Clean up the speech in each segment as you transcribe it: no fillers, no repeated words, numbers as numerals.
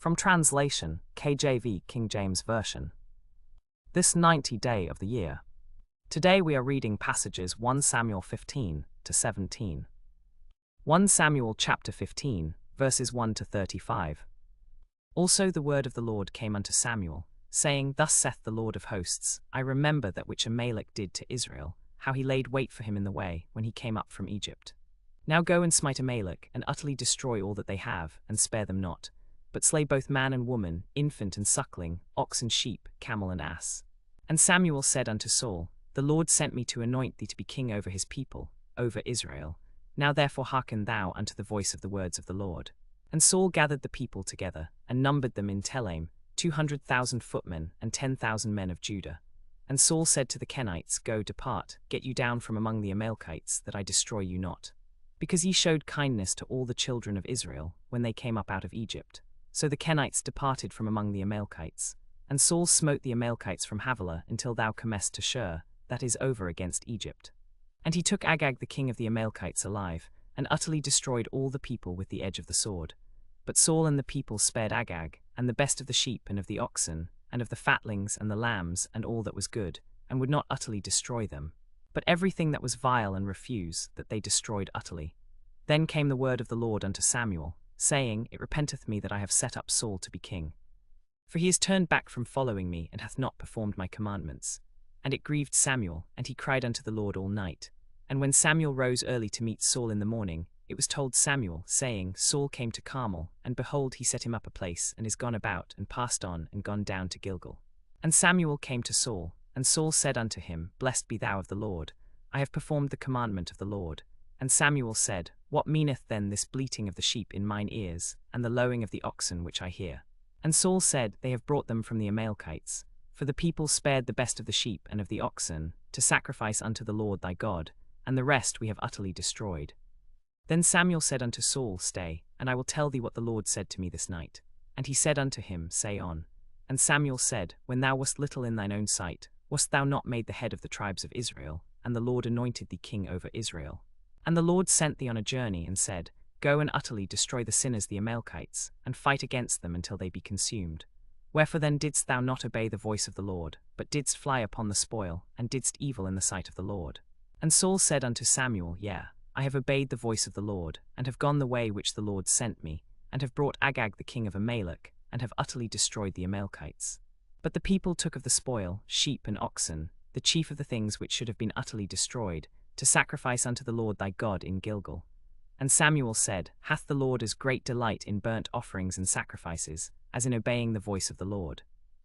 From translation, KJV, King James Version. This 90th day of the year. Today we are reading passages 1 Samuel 15 to 17. 1 Samuel chapter 15, verses 1 to 35. Also the word of the Lord came unto Samuel, saying, Thus saith the Lord of hosts, I remember that which Amalek did to Israel, how he laid wait for him in the way, when he came up from Egypt. Now go and smite Amalek, and utterly destroy all that they have, and spare them not, but slay both man and woman, infant and suckling, ox and sheep, camel and ass. And Samuel said unto Saul, The Lord sent me to anoint thee to be king over his people, over Israel. Now therefore hearken thou unto the voice of the words of the Lord. And Saul gathered the people together, and numbered them in Telaim, 200,000 footmen, and 10,000 men of Judah. And Saul said to the Kenites, Go, depart, get you down from among the Amalekites, that I destroy you not. Because ye showed kindness to all the children of Israel, when they came up out of Egypt. So the Kenites departed from among the Amalekites. And Saul smote the Amalekites from Havilah until thou comest to Shur, that is over against Egypt. And he took Agag the king of the Amalekites alive, and utterly destroyed all the people with the edge of the sword. But Saul and the people spared Agag, and the best of the sheep and of the oxen, and of the fatlings and the lambs, and all that was good, and would not utterly destroy them. But everything that was vile and refuse, that they destroyed utterly. Then came the word of the Lord unto Samuel, saying, It repenteth me that I have set up Saul to be king. For he is turned back from following me, and hath not performed my commandments. And it grieved Samuel, and he cried unto the Lord all night. And when Samuel rose early to meet Saul in the morning, it was told Samuel, saying, Saul came to Carmel, and behold, he set him up a place, and is gone about, and passed on, and gone down to Gilgal. And Samuel came to Saul, and Saul said unto him, Blessed be thou of the Lord, I have performed the commandment of the Lord. And Samuel said, What meaneth then this bleating of the sheep in mine ears, and the lowing of the oxen which I hear? And Saul said, They have brought them from the Amalekites. For the people spared the best of the sheep and of the oxen, to sacrifice unto the Lord thy God, and the rest we have utterly destroyed. Then Samuel said unto Saul, Stay, and I will tell thee what the Lord said to me this night. And he said unto him, Say on. And Samuel said, When thou wast little in thine own sight, wast thou not made the head of the tribes of Israel, and the Lord anointed thee king over Israel? And the Lord sent thee on a journey, and said, Go and utterly destroy the sinners the Amalekites, and fight against them until they be consumed. Wherefore then didst thou not obey the voice of the Lord, but didst fly upon the spoil, and didst evil in the sight of the Lord? And Saul said unto Samuel, Yea, I have obeyed the voice of the Lord, and have gone the way which the Lord sent me, and have brought Agag the king of Amalek, and have utterly destroyed the Amalekites. But the people took of the spoil, sheep and oxen, the chief of the things which should have been utterly destroyed, to sacrifice unto the Lord thy God in Gilgal. And Samuel said, Hath the Lord as great delight in burnt offerings and sacrifices, as in obeying the voice of the Lord?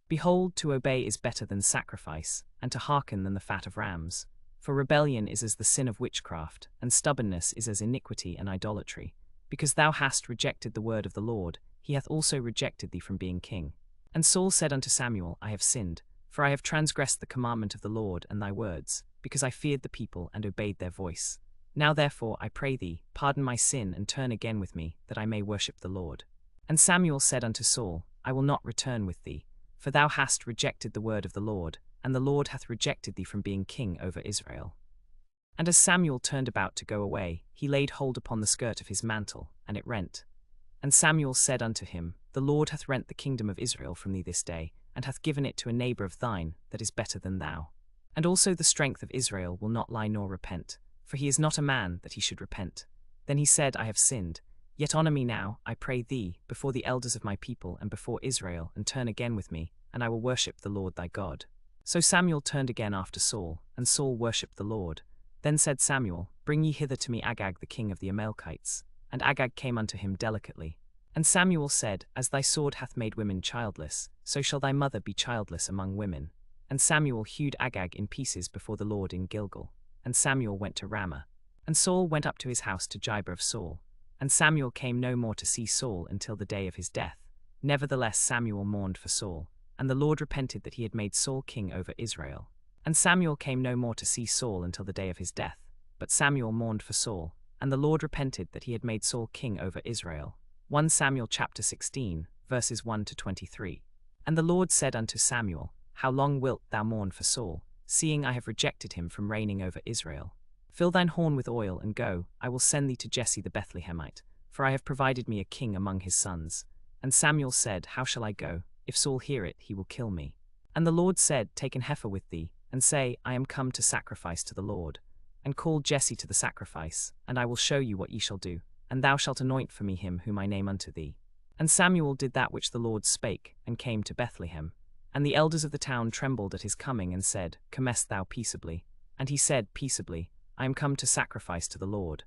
Behold, to obey is better than sacrifice, and to hearken than the fat of rams. For rebellion is as the sin of witchcraft, and stubbornness is as iniquity and idolatry. Because thou hast rejected the word of the Lord, he hath also rejected thee from being king. And Saul said unto Samuel, I have sinned, for I have transgressed the commandment of the Lord and thy words, because I feared the people and obeyed their voice. Now therefore, I pray thee, pardon my sin and turn again with me, that I may worship the Lord. And Samuel said unto Saul, I will not return with thee, for thou hast rejected the word of the Lord, and the Lord hath rejected thee from being king over Israel. And as Samuel turned about to go away, he laid hold upon the skirt of his mantle, and it rent. And Samuel said unto him, The Lord hath rent the kingdom of Israel from thee this day, and hath given it to a neighbor of thine that is better than thou. And also the strength of Israel will not lie nor repent, for he is not a man that he should repent. Then he said, I have sinned. Yet honor me now, I pray thee, before the elders of my people and before Israel, and turn again with me, and I will worship the Lord thy God. So Samuel turned again after Saul, and Saul worshipped the Lord. Then said Samuel, Bring ye hither to me Agag the king of the Amalekites. And Agag came unto him delicately. And Samuel said, As thy sword hath made women childless, so shall thy mother be childless among women. And Samuel hewed Agag in pieces before the Lord in Gilgal. And Samuel went to Ramah. And Saul went up to his house to Gibeah of Saul. And Samuel came no more to see Saul until the day of his death. Nevertheless Samuel mourned for Saul, and the Lord repented that he had made Saul king over Israel. And Samuel came no more to see Saul until the day of his death. But Samuel mourned for Saul, and the Lord repented that he had made Saul king over Israel. 1 Samuel chapter 16, verses 1 to 23. And the Lord said unto Samuel, How long wilt thou mourn for Saul, seeing I have rejected him from reigning over Israel? Fill thine horn with oil, and go, I will send thee to Jesse the Bethlehemite, for I have provided me a king among his sons. And Samuel said, How shall I go? If Saul hear it, he will kill me. And the Lord said, Take an heifer with thee, and say, I am come to sacrifice to the Lord. And call Jesse to the sacrifice, and I will show you what ye shall do. And thou shalt anoint for me him whom I name unto thee. And Samuel did that which the Lord spake, and came to Bethlehem. And the elders of the town trembled at his coming, and said, Comest thou peaceably? And he said, Peaceably, I am come to sacrifice to the Lord.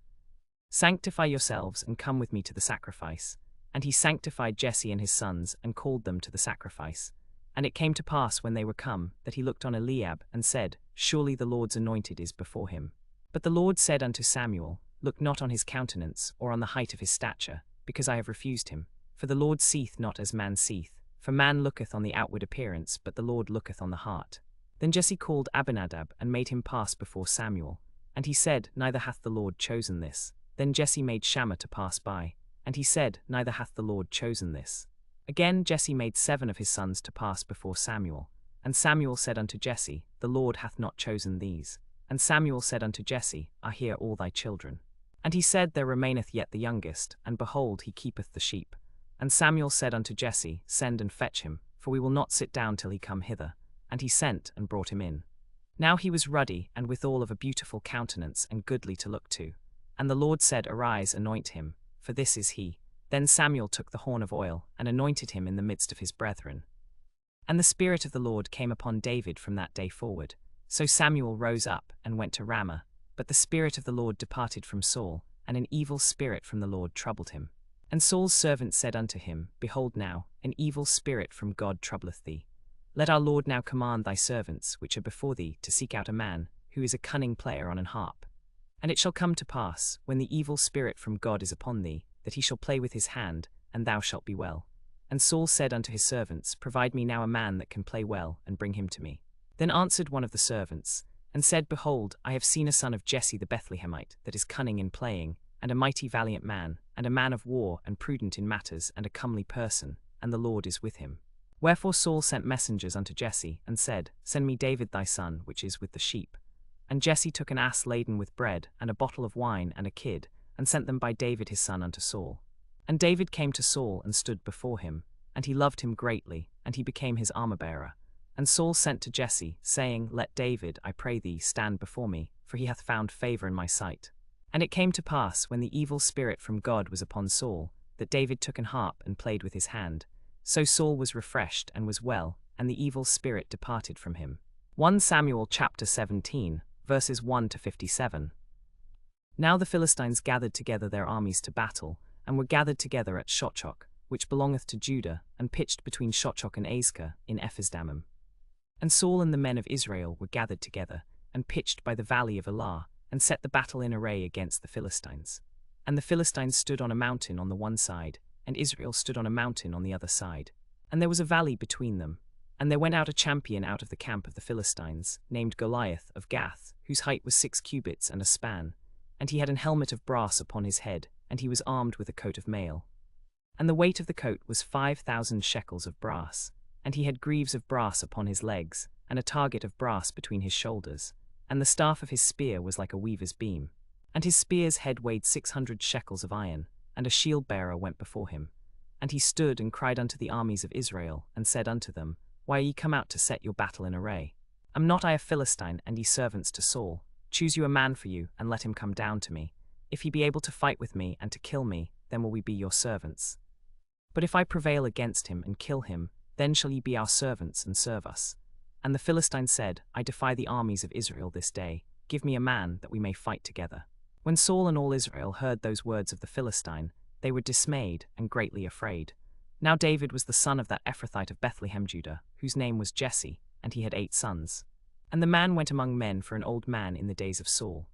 Sanctify yourselves, and come with me to the sacrifice. And he sanctified Jesse and his sons, and called them to the sacrifice. And it came to pass when they were come, that he looked on Eliab, and said, Surely the Lord's anointed is before him. But the Lord said unto Samuel, Look not on his countenance, or on the height of his stature, because I have refused him. For the Lord seeth not as man seeth. For man looketh on the outward appearance, but the Lord looketh on the heart. Then Jesse called Abinadab, and made him pass before Samuel. And he said, Neither hath the Lord chosen this. Then Jesse made Shammah to pass by. And he said, Neither hath the Lord chosen this. Again Jesse made 7 of his sons to pass before Samuel. And Samuel said unto Jesse, The Lord hath not chosen these. And Samuel said unto Jesse, Are here all thy children? And he said, There remaineth yet the youngest, and behold, he keepeth the sheep. And Samuel said unto Jesse, Send and fetch him, for we will not sit down till he come hither. And he sent, and brought him in. Now he was ruddy, and withal of a beautiful countenance, and goodly to look to. And the Lord said, Arise, anoint him, for this is he. Then Samuel took the horn of oil, and anointed him in the midst of his brethren. And the Spirit of the Lord came upon David from that day forward. So Samuel rose up, and went to Ramah. But the Spirit of the Lord departed from Saul, and an evil spirit from the Lord troubled him. And Saul's servant said unto him, Behold now, an evil spirit from God troubleth thee. Let our Lord now command thy servants, which are before thee, to seek out a man, who is a cunning player on an harp. And it shall come to pass, when the evil spirit from God is upon thee, that he shall play with his hand, and thou shalt be well. And Saul said unto his servants, Provide me now a man that can play well, and bring him to me. Then answered one of the servants, and said, Behold, I have seen a son of Jesse the Bethlehemite, that is cunning in playing, and a mighty valiant man, and a man of war, and prudent in matters, and a comely person, and the Lord is with him. Wherefore Saul sent messengers unto Jesse, and said, Send me David thy son, which is with the sheep. And Jesse took an ass laden with bread, and a bottle of wine, and a kid, and sent them by David his son unto Saul. And David came to Saul, and stood before him, and he loved him greatly, and he became his armor-bearer. And Saul sent to Jesse, saying, Let David, I pray thee, stand before me, for he hath found favor in my sight. And it came to pass, when the evil spirit from God was upon Saul, that David took an harp and played with his hand. So Saul was refreshed and was well, and the evil spirit departed from him. 1 Samuel chapter 17, verses 1 to 57. Now the Philistines gathered together their armies to battle, and were gathered together at Shochoch, which belongeth to Judah, and pitched between Shochoch and Azekah in Ephes-dammim. And Saul and the men of Israel were gathered together, and pitched by the valley of Elah, and set the battle in array against the Philistines. And the Philistines stood on a mountain on the one side, and Israel stood on a mountain on the other side. And there was a valley between them. And there went out a champion out of the camp of the Philistines, named Goliath of Gath, whose height was 6 cubits and a span. And he had an helmet of brass upon his head, and he was armed with a coat of mail. And the weight of the coat was 5,000 shekels of brass. And he had greaves of brass upon his legs, and a target of brass between his shoulders. And the staff of his spear was like a weaver's beam. And his spear's head weighed 600 shekels of iron, and a shield-bearer went before him. And he stood and cried unto the armies of Israel, and said unto them, Why are ye come out to set your battle in array? Am not I a Philistine, and ye servants to Saul? Choose you a man for you, and let him come down to me. If he be able to fight with me, and to kill me, then will we be your servants. But if I prevail against him, and kill him, then shall ye be our servants, and serve us. And the Philistine said, I defy the armies of Israel this day. Give me a man, that we may fight together. When Saul and all Israel heard those words of the Philistine, they were dismayed, and greatly afraid. Now David was the son of that Ephrathite of Bethlehem Judah, whose name was Jesse, and he had 8 sons. And the man went among men for an old man in the days of Saul.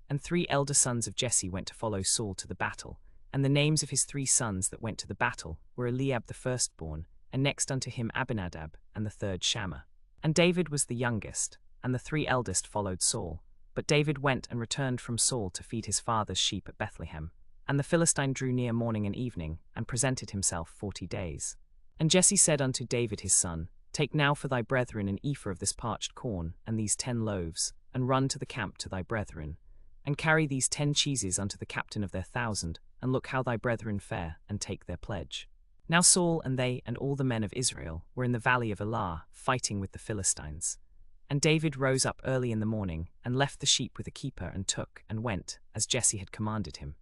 And 3 elder sons of Jesse went to follow Saul to the battle. And the names of his 3 sons that went to the battle were Eliab the firstborn, and next unto him Abinadab, and the third Shammah. And David was the youngest, and the 3 eldest followed Saul. But David went and returned from Saul to feed his father's sheep at Bethlehem. And the Philistine drew near morning and evening, and presented himself 40 days. And Jesse said unto David his son, Take now for thy brethren an ephah of this parched corn, and these 10 loaves, and run to the camp to thy brethren. And carry these 10 cheeses unto the captain of their 1,000, and look how thy brethren fare, and take their pledge. Now Saul and they and all the men of Israel were in the valley of Elah, fighting with the Philistines. And David rose up early in the morning, and left the sheep with a keeper, and took, and went, as Jesse had commanded him.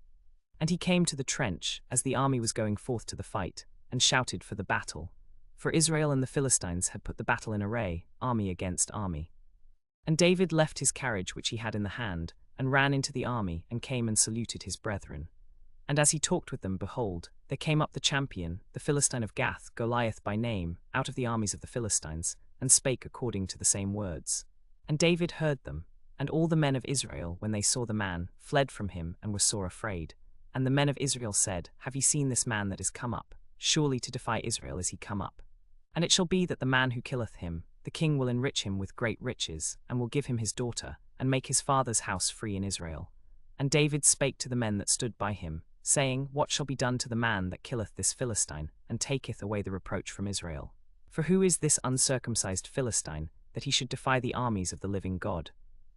And he came to the trench, as the army was going forth to the fight, and shouted for the battle. For Israel and the Philistines had put the battle in array, army against army. And David left his carriage which he had in the hand, and ran into the army, and came and saluted his brethren. And as he talked with them, behold, there came up the champion, the Philistine of Gath, Goliath by name, out of the armies of the Philistines, and spake according to the same words. And David heard them, and all the men of Israel, when they saw the man, fled from him, and were sore afraid. And the men of Israel said, Have ye seen this man that is come up? Surely to defy Israel is he come up. And it shall be that the man who killeth him, the king will enrich him with great riches, and will give him his daughter, and make his father's house free in Israel. And David spake to the men that stood by him, saying, What shall be done to the man that killeth this Philistine, and taketh away the reproach from Israel? For who is this uncircumcised Philistine, that he should defy the armies of the living God?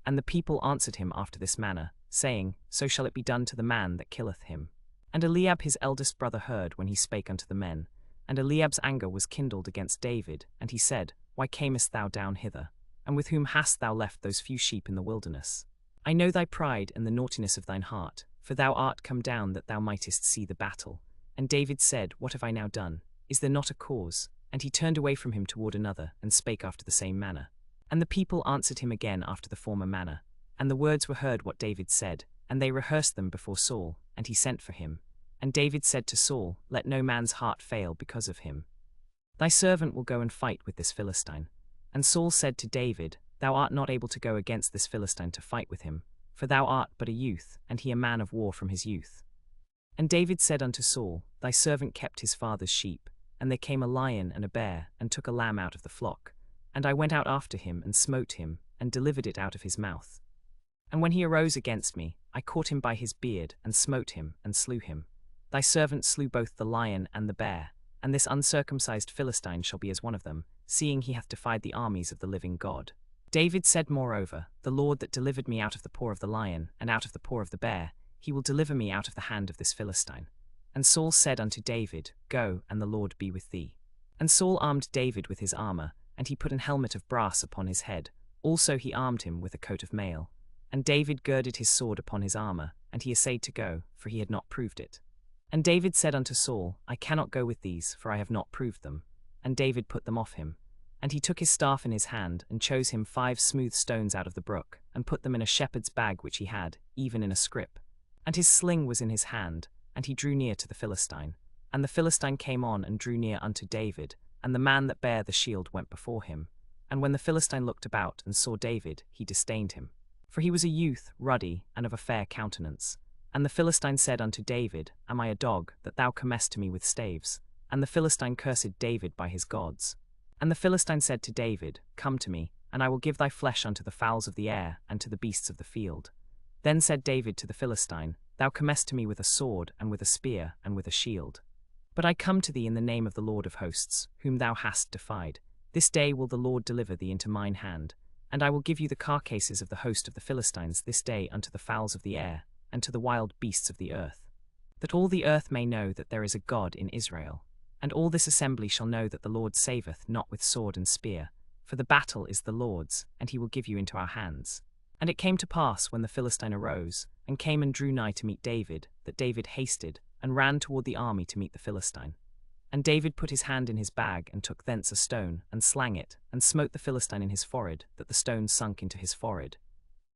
And the people answered him after this manner, saying, So shall it be done to the man that killeth him. And Eliab his eldest brother heard when he spake unto the men. And Eliab's anger was kindled against David, and he said, Why camest thou down hither? And with whom hast thou left those few sheep in the wilderness? I know thy pride and the naughtiness of thine heart, for thou art come down that thou mightest see the battle. And David said, What have I now done? Is there not a cause? And he turned away from him toward another, and spake after the same manner. And the people answered him again after the former manner. And the words were heard what David said, and they rehearsed them before Saul, and he sent for him. And David said to Saul, Let no man's heart fail because of him. Thy servant will go and fight with this Philistine. And Saul said to David, Thou art not able to go against this Philistine to fight with him, for thou art but a youth, and he a man of war from his youth. And David said unto Saul, Thy servant kept his father's sheep, and there came a lion and a bear, and took a lamb out of the flock. And I went out after him, and smote him, and delivered it out of his mouth. And when he arose against me, I caught him by his beard, and smote him, and slew him. Thy servant slew both the lion and the bear, and this uncircumcised Philistine shall be as one of them, seeing he hath defied the armies of the living God. David said moreover, The Lord that delivered me out of the paw of the lion, and out of the paw of the bear, he will deliver me out of the hand of this Philistine. And Saul said unto David, Go, and the Lord be with thee. And Saul armed David with his armor, and he put an helmet of brass upon his head. Also he armed him with a coat of mail. And David girded his sword upon his armor, and he essayed to go, for he had not proved it. And David said unto Saul, I cannot go with these, for I have not proved them. And David put them off him. And he took his staff in his hand, and chose him 5 smooth stones out of the brook, and put them in a shepherd's bag which he had, even in a scrip. And his sling was in his hand, and he drew near to the Philistine. And the Philistine came on and drew near unto David, and the man that bare the shield went before him. And when the Philistine looked about and saw David, he disdained him. For he was a youth, ruddy, and of a fair countenance. And the Philistine said unto David, Am I a dog, that thou comest to me with staves? And the Philistine cursed David by his gods. And the Philistine said to David, Come to me, and I will give thy flesh unto the fowls of the air, and to the beasts of the field. Then said David to the Philistine, Thou comest to me with a sword, and with a spear, and with a shield. But I come to thee in the name of the Lord of hosts, whom thou hast defied. This day will the Lord deliver thee into mine hand, and I will give you the carcasses of the host of the Philistines this day unto the fowls of the air, and to the wild beasts of the earth, that all the earth may know that there is a God in Israel. And all this assembly shall know that the Lord saveth not with sword and spear, for the battle is the Lord's, and he will give you into our hands. And it came to pass, when the Philistine arose, and came and drew nigh to meet David, that David hasted, and ran toward the army to meet the Philistine. And David put his hand in his bag, and took thence a stone, and slang it, and smote the Philistine in his forehead, that the stone sunk into his forehead.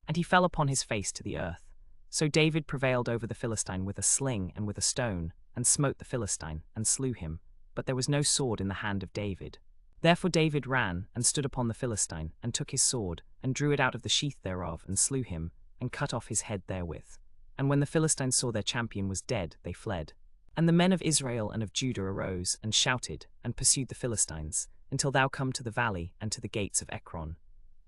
And he fell upon his face to the earth. So David prevailed over the Philistine with a sling and with a stone, and smote the Philistine, and slew him. But there was no sword in the hand of David. Therefore David ran, and stood upon the Philistine, and took his sword, and drew it out of the sheath thereof, and slew him, and cut off his head therewith. And when the Philistines saw their champion was dead, they fled. And the men of Israel and of Judah arose, and shouted, and pursued the Philistines, until thou come to the valley, and to the gates of Ekron.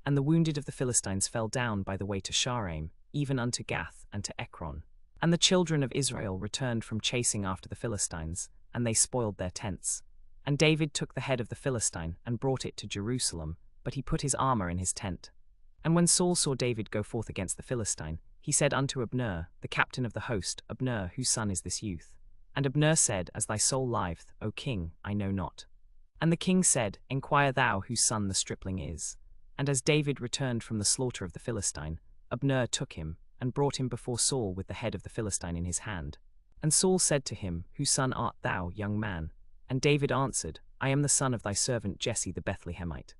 And the wounded of the Philistines fell down by the way to Shaaraim, even unto Gath, and to Ekron. And the children of Israel returned from chasing after the Philistines, and they spoiled their tents. And David took the head of the Philistine, and brought it to Jerusalem, but he put his armor in his tent. And when Saul saw David go forth against the Philistine, he said unto Abner, the captain of the host, Abner, whose son is this youth? And Abner said, As thy soul liveth, O king, I know not. And the king said, Enquire thou whose son the stripling is. And as David returned from the slaughter of the Philistine, Abner took him, and brought him before Saul with the head of the Philistine in his hand. And Saul said to him, Whose son art thou, young man? And David answered, I am the son of thy servant Jesse the Bethlehemite.